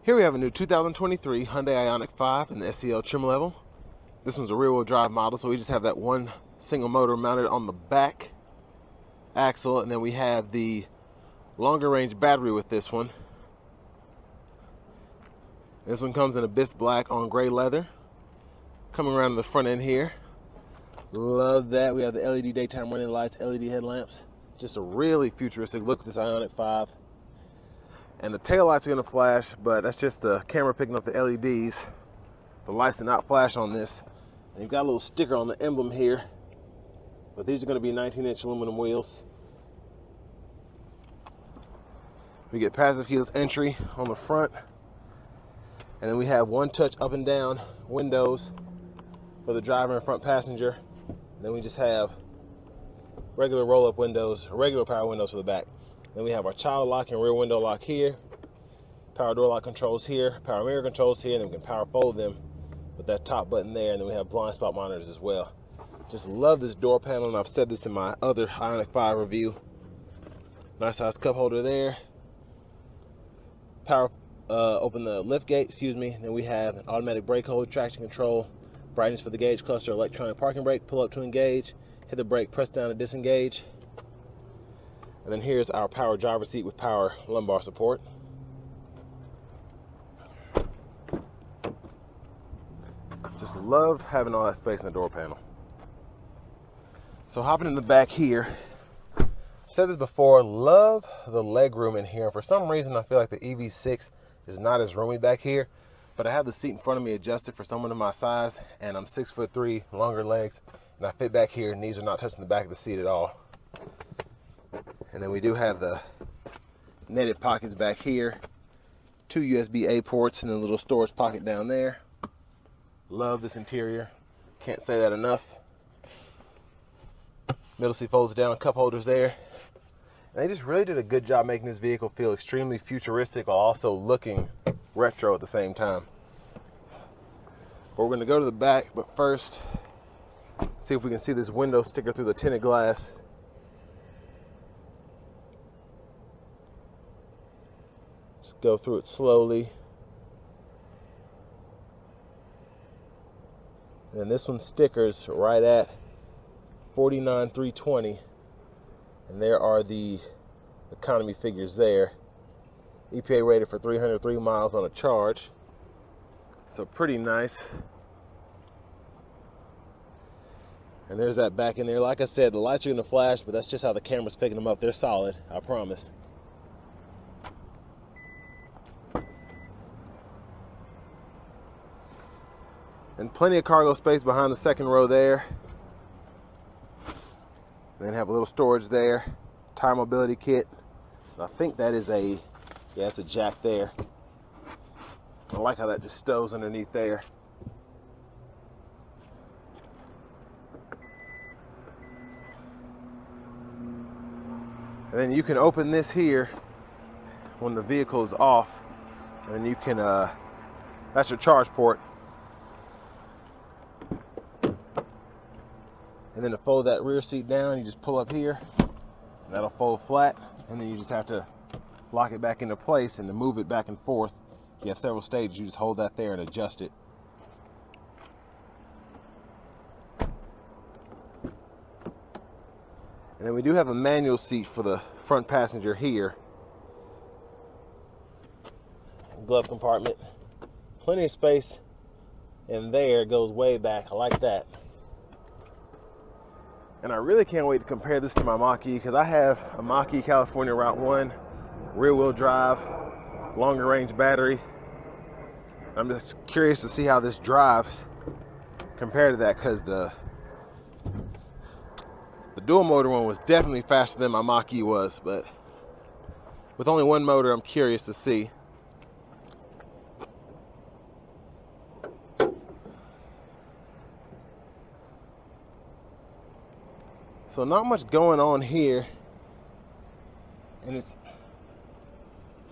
Here we have a new 2023 Hyundai IONIQ 5 in the SEL trim level. This one's a rear-wheel drive model, so we just have that one single motor mounted on the back axle, and then we have the longer range battery with this one. This one comes in abyss black on gray leather. Coming around to the front end here. Love that. We have the LED daytime running lights, LED headlamps. Just a really futuristic look at this IONIQ 5. And the tail lights are going to flash, but that's just the camera picking up the LEDs. The lights do not flash on this. And you've got a little sticker on the emblem here. But these are going to be 19-inch aluminum wheels. We get passive keyless entry on the front. And then we have one touch up and down windows for the driver and front passenger. And then we just have regular roll-up windows, regular power windows for the back. Then we have our child lock and rear window lock here, power door lock controls here, power mirror controls here, and then we can power fold them with that top button there, and then we have blind spot monitors as well. Just love this door panel, and I've said this in my other IONIQ 5 review. Nice size cup holder there. Power open the lift gate, excuse me. Then we have an automatic brake hold, traction control, brightness for the gauge cluster, electronic parking brake, pull up to engage, hit the brake, press down to disengage. And then here's our power driver seat with power lumbar support. Just love having all that space in the door panel. So hopping in the back here, I've said this before, love the leg room in here. For some reason, I feel like the EV6 is not as roomy back here, but I have the seat in front of me adjusted for someone of my size, and I'm 6'3", longer legs, and I fit back here. Knees are not touching the back of the seat at all. And then we do have the netted pockets back here, 2 USB-A ports, and a little storage pocket down there. Love this interior, can't say that enough. Middle seat folds down, cup holders there. And they just really did a good job making this vehicle feel extremely futuristic while also looking retro at the same time. But we're going to go to the back, but first, see if we can see this window sticker through the tinted glass. Just go through it slowly. And this one stickers right at 49,320. And there are the economy figures there. EPA rated for 303 miles on a charge. So pretty nice. And there's that back in there. Like I said, the lights are going to flash, but that's just how the camera's picking them up. They're solid, I promise. And plenty of cargo space behind the second row there. Then have a little storage there. Tire mobility kit. And I think that is a, yeah, it's a jack there. I like how that just stows underneath there. And then you can open this here when the vehicle is off. And then you can, that's your charge port. And then to fold that rear seat down, you just pull up here, and that'll fold flat, and then you just have to lock it back into place, and to move it back and forth, you have several stages. You just hold that there and adjust it. And then we do have a manual seat for the front passenger here. Glove compartment. Plenty of space in there, goes way back. I like that. And I really can't wait to compare this to my Mach-E, because I have a Mach-E California Route 1, rear-wheel drive, longer range battery. I'm just curious to see how this drives compared to that, because the dual motor one was definitely faster than my Mach-E was, but with only one motor, I'm curious to see. So not much going on here, and it's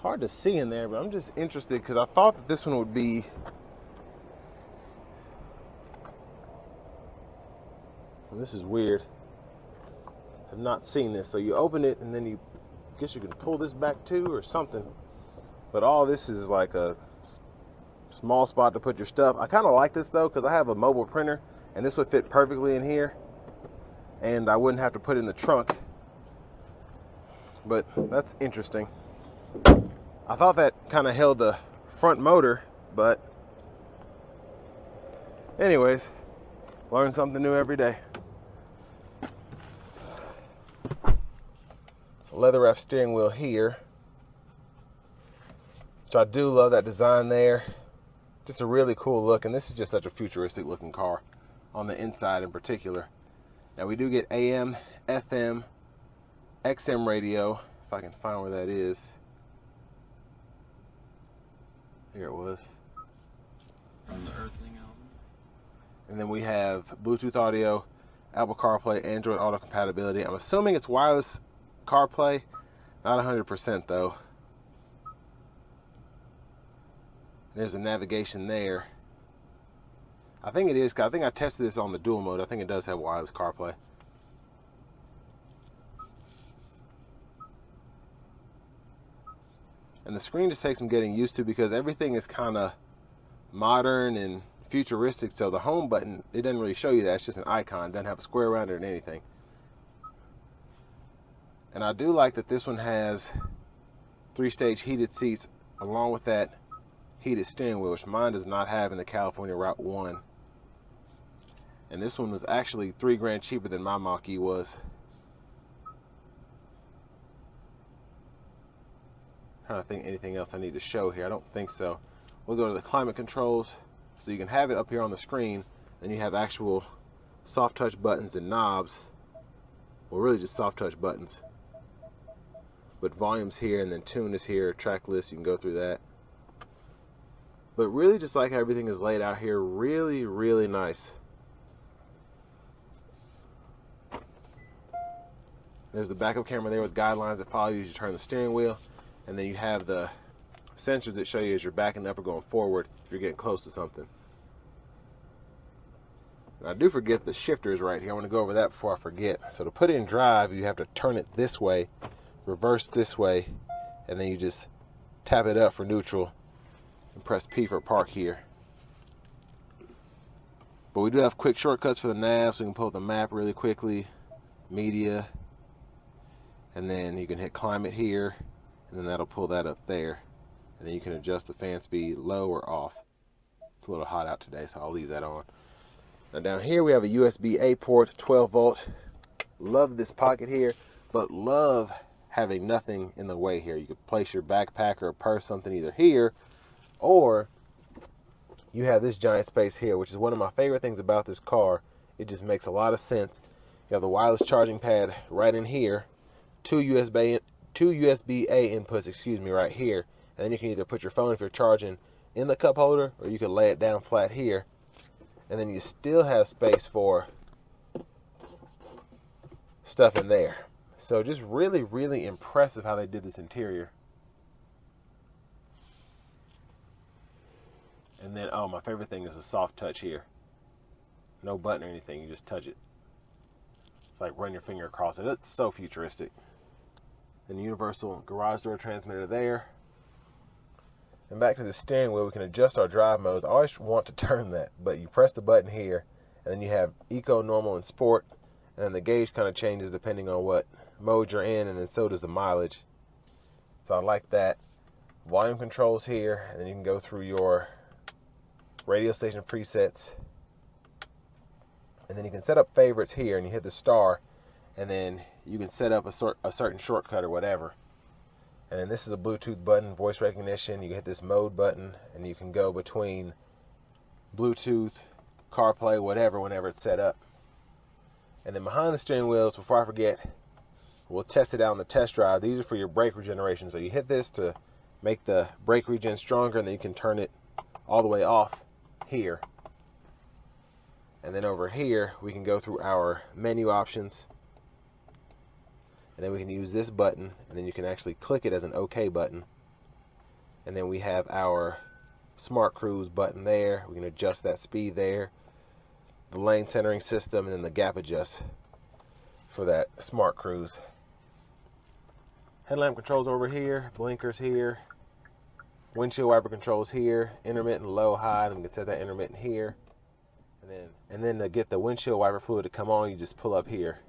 hard to see in there, but I'm just interested because I thought that this one would be, and this is weird, I've not seen this. So you open it and then you, I guess you can pull this back too or something, but all this is like a small spot to put your stuff. I kind of like this though, because I have a mobile printer and this would fit perfectly in here and I wouldn't have to put it in the trunk. But that's interesting. I thought that kind of held the front motor, but anyways, learn something new every day. So leather wrap steering wheel here, which I do love that design there. Just a really cool look, and this is just such a futuristic looking car on the inside in particular. Now we do get AM, FM, XM radio, if I can find where that is. Here it was. From the Earthling album. And then we have Bluetooth audio, Apple CarPlay, Android Auto compatibility. I'm assuming it's wireless CarPlay, not 100% though. There's a navigation there. I think it is, 'cause I think I tested this on the dual mode. I think it does have wireless CarPlay. And the screen just takes some getting used to, because everything is kind of modern and futuristic. So the home button, it doesn't really show you that. It's just an icon. It doesn't have a square around it or anything. And I do like that this one has 3-stage heated seats along with that heated steering wheel, which mine does not have in the California Route 1. And this one was actually $3 grand cheaper than my Mach-E was. Trying to think anything else I need to show here. I don't think so. We'll go to the climate controls. So you can have it up here on the screen, and you have actual soft touch buttons and knobs. Well, really just soft touch buttons. But volume's here, and then tune is here, track list, you can go through that. But really just like how everything is laid out here, really, really nice. There's the backup camera there with guidelines that follow you as you turn the steering wheel. And then you have the sensors that show you as you're backing up or going forward if you're getting close to something. And I do forget the shifters right here. I want to go over that before I forget. So to put it in drive, you have to turn it this way, reverse this way, and then you just tap it up for neutral and press P for park here. But we do have quick shortcuts for the nav, so we can pull up the map really quickly, media, and then you can hit climate here, and then that'll pull that up there. And then you can adjust the fan speed low or off. It's a little hot out today, so I'll leave that on. Now down here we have a USB-A port, 12 volt. Love this pocket here, but love having nothing in the way here. You could place your backpack or a purse, something either here, or you have this giant space here, which is one of my favorite things about this car. It just makes a lot of sense. You have the wireless charging pad right in here, two USB-A inputs, right here. And then you can either put your phone, if you're charging, in the cup holder, or you could lay it down flat here. And then you still have space for stuff in there. So just really, really impressive how they did this interior. And then, oh, my favorite thing is the soft touch here. No button or anything, you just touch it. It's like run your finger across it. It's so futuristic. And the universal garage door transmitter there. And back to the steering wheel, we can adjust our drive modes. I always want to turn that, but you press the button here, and then you have Eco, Normal, and Sport. And then the gauge kind of changes depending on what mode you're in, and then so does the mileage. So I like that. Volume controls here, and then you can go through your radio station presets. And then you can set up favorites here, and you hit the star, and then you can set up a certain shortcut or whatever. And then this is a Bluetooth button, voice recognition. You can hit this mode button, and you can go between Bluetooth, CarPlay, whatever, whenever it's set up. And then behind the steering wheels, before I forget, we'll test it out on the test drive. These are for your brake regeneration. So you hit this to make the brake regen stronger, and then you can turn it all the way off here. And then over here, we can go through our menu options. And then we can use this button, and then you can actually click it as an OK button. And then we have our Smart Cruise button there. We can adjust that speed there. The lane centering system, and then the gap adjust for that Smart Cruise. Headlamp controls over here, blinkers here. Windshield wiper controls here, intermittent, low, high. Then we can set that intermittent here. And then to get the windshield wiper fluid to come on, you just pull up here.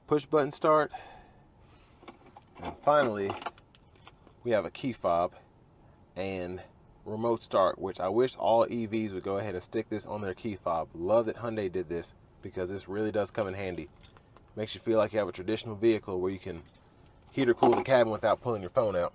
Push button start. And finally, we have a key fob and remote start, which I wish all EVs would go ahead and stick this on their key fob. Love that Hyundai did this because this really does come in handy. Makes you feel like you have a traditional vehicle where you can heat or cool the cabin without pulling your phone out.